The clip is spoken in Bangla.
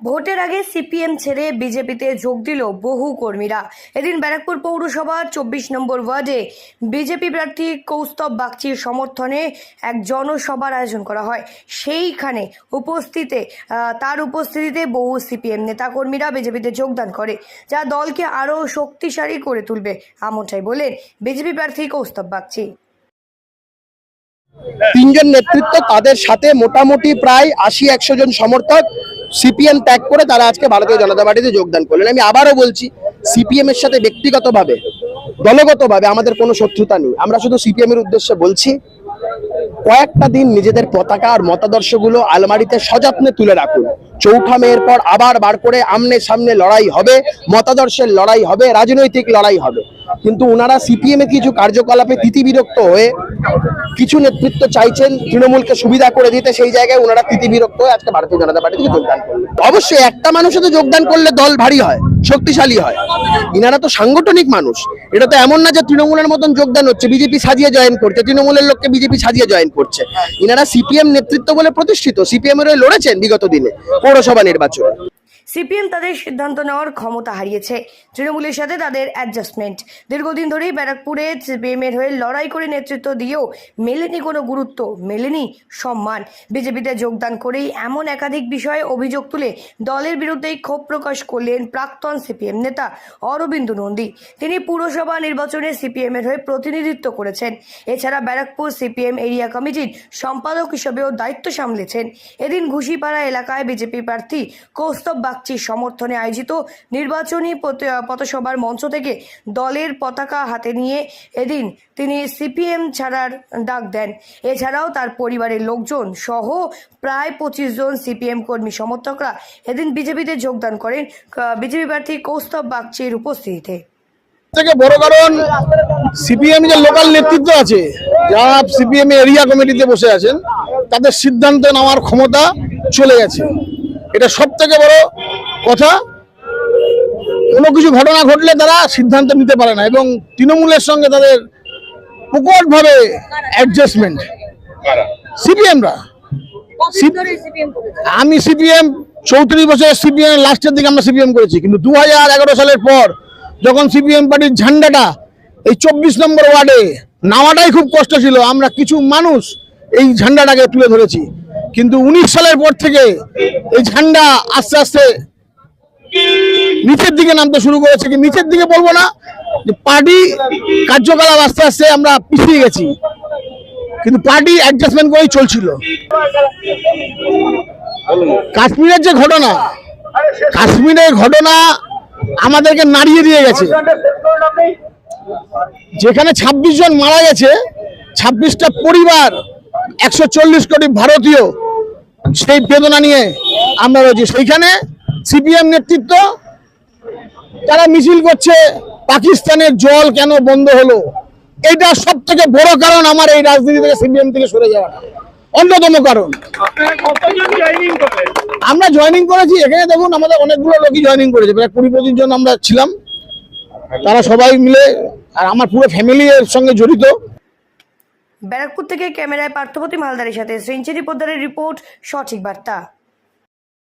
ভোটের আগে সিপিএম ছেড়ে বিজেপিতে যোগ দিল বহু কর্মীরা। এদিন ব্যারাকপুর পৌরসভার ২৪ নম্বর ওয়ার্ডে বিজেপি প্রার্থী কৌস্তব বাগচির সমর্থনে এক জনসভার আয়োজন করা হয়। সেইখানে তার উপস্থিতিতে বহু সিপিএম নেতাকর্মীরা বিজেপিতে যোগদান করে, যা দলকে আরও শক্তিশালী করে তুলবে, এমনটাই বলেন বিজেপি প্রার্থী কৌস্তব বাগচি। তিনজন নেতৃত্ব, তাদের সাথে মোটামুটি প্রায় ৮০-১০০ জন সমর্থক সিপিএম ত্যাগ করে তারা আজকে ভারতীয় জনতা পার্টিতে যোগদান করলেন। আমি আবারও বলছি, সিপিএম এর সাথে ব্যক্তিগতভাবে দলগতভাবে আমাদের কোনো শত্রুতা নেই। আমরা শুধু সিপিএম এর উদ্দেশ্যে বলছি, কয়েকটা দিন নিজেদের পতাকা আর মতাদর্শগুলো আলমারিতে সযত্নে তুলে রাখুন। ৪ঠা মের পর আবার বার করে আমনে সামনে লড়াই হবে, মতাদর্শের লড়াই হবে, রাজনৈতিক লড়াই হবে। কিন্তু ওনারা সিপিএম এ কিছু কার্যকলাপে তিতিবিরক্ত হয়ে কিছু নেতৃত্ব চাইছেন তৃণমূলকে সুবিধা করে দিতে, সেই জায়গায় ওনারা তিতিবিরক্ত হয়ে আজকে ভারতীয় জনতা পার্টিতে যোগদান করলেন। অবশ্যই একটা মানুষের তো যোগদান করলে দল ভারী হয়, শক্তিশালী হয়। ইনারা তো সাংগঠনিক মানুষ, এটা তো এমন না যে তৃণমূলের মতন যোগদান হচ্ছে, বিজেপি সাজিয়ে জয়েন করছে, তৃণমূলের লোককে বিজেপি সাজিয়ে জয়েন করছে। ইনারা সিপিএম নেতৃত্ব বলে প্রতিষ্ঠিত, সিপিএম এর হয়ে লড়েছেন বিগত দিনে পৌরসভা নির্বাচনে। সিপিএম তাদের সিদ্ধান্ত নেওয়ার ক্ষমতা হারিয়েছে, তৃণমূলের সাথে তাদের অ্যাডজাস্টমেন্ট। দীর্ঘদিন ধরেই ব্যারাকপুরে সিপিএম এর হয়ে লড়াই করে নেতৃত্ব দিয়েও মেলেনি কোনো গুরুত্ব, মেলেনি সম্মান। বিজেপিতে যোগদান করেই এমন একাধিক বিষয়ে অভিযোগ তুলে দলের বিরুদ্ধেই ক্ষোভ প্রকাশ করলেন প্রাক্তন সিপিএম নেতা অরবিন্দ নন্দী। তিনি পুরসভা নির্বাচনে সিপিএম এর হয়ে প্রতিনিধিত্ব করেছেন। এছাড়া ব্যারাকপুর সিপিএম এরিয়া কমিটির সম্পাদক হিসেবেও দায়িত্ব সামলেছেন। এদিন ঘুষিপাড়া এলাকায় বিজেপি প্রার্থী কৌস্তব বাগচির সমর্থনে আয়োজিত নির্বাচনী পথসভার মঞ্চ থেকে দলের পতাকা হাতে নিয়ে এদিন তিনি সিপিএম ছাড়ার ডাক দেন। এছাড়াও তার পরিবারের লোকজন সহ প্রায় ২৫ জন সিপিএম কর্মী সমর্থকরা এদিন বিজেপিতে যোগদান করেন বিজেপি প্রার্থী কৌস্তব বাগচির উপস্থিতিতে। থেকে বড় কারণ, সিপিএম যে লোকাল নেতৃত্ব আছে, যারা সিপিএম এরিয়া কমিটিতে বসে আছেন, তাদের সিদ্ধান্ত নেওয়ার ক্ষমতা চলে গেছে। এটা সব থেকে বড় কথা। কোনো কিছু ঘটনা ঘটলে তারা সিদ্ধান্ত নিতে পারে না, এবং তৃণমূলের সঙ্গে তাদের প্রকটভাবে অ্যাডজাস্টমেন্ট। সিপিএমরা, আমি সিপিএম ৩৪ বছর সিপিএম লাস্টের দিকে আমরা সিপিএম করেছি, কিন্তু ২০১১ সালের পর যখন সিপিএম পার্টির ঝান্ডাটা এই ২৪ নম্বর ওয়ার্ডে নামাটাই খুব কষ্ট ছিল, আমরা কিছু মানুষ এই ঝান্ডাটাকে তুলে ধরেছি। কিন্তু ১৯ সালের পর থেকে এই ঝান্ডা আস্তে আস্তে নিচের দিকে নামতে শুরু করেছে। কি নিচের দিকে বলবো না, যে পার্টি কার্যকলাপ আস্তে আস্তে আমরা পিছিয়ে গেছি, কিন্তু পার্টি অ্যাডজাস্টমেন্ট করেই চলছিল। কাশ্মীরের যে ঘটনা, কাশ্মীরের ঘটনা আমাদেরকে নাড়িয়ে দিয়ে গেছে। যেখানে ২৬ জন মারা গেছে, ২৬টা পরিবার, ১৪০ কোটি ভারতীয়, সেই বেদনা নিয়ে আমরা রয়েছি। সেইখানে সিপিএম নেতৃত্ব তারা মিছিল করছে, পাকিস্তানের জল কেন বন্ধ হলো। এটা সব থেকে বড় কারণ আমার এই রাজনীতি থেকে সিপিএম থেকে সরে যাওয়াটা, অন্যতম কারণ। আমরা জয়েনিং করেছি, এখানে দেখুন আমাদের অনেকগুলো লোকই জয়েনিং করেছে, প্রায় ২০-২৫ জন আমরা ছিলাম। তারা সবাই মিলে, আর আমার পুরো ফ্যামিলি এর সঙ্গে জড়িত। ব্যারাকপুর থেকে ক্যামেরায় পার্থপ্রতিম হালদারের সাথে সেঞ্চুরি পোদ্দারের রিপোর্ট, সঠিক বার্তা।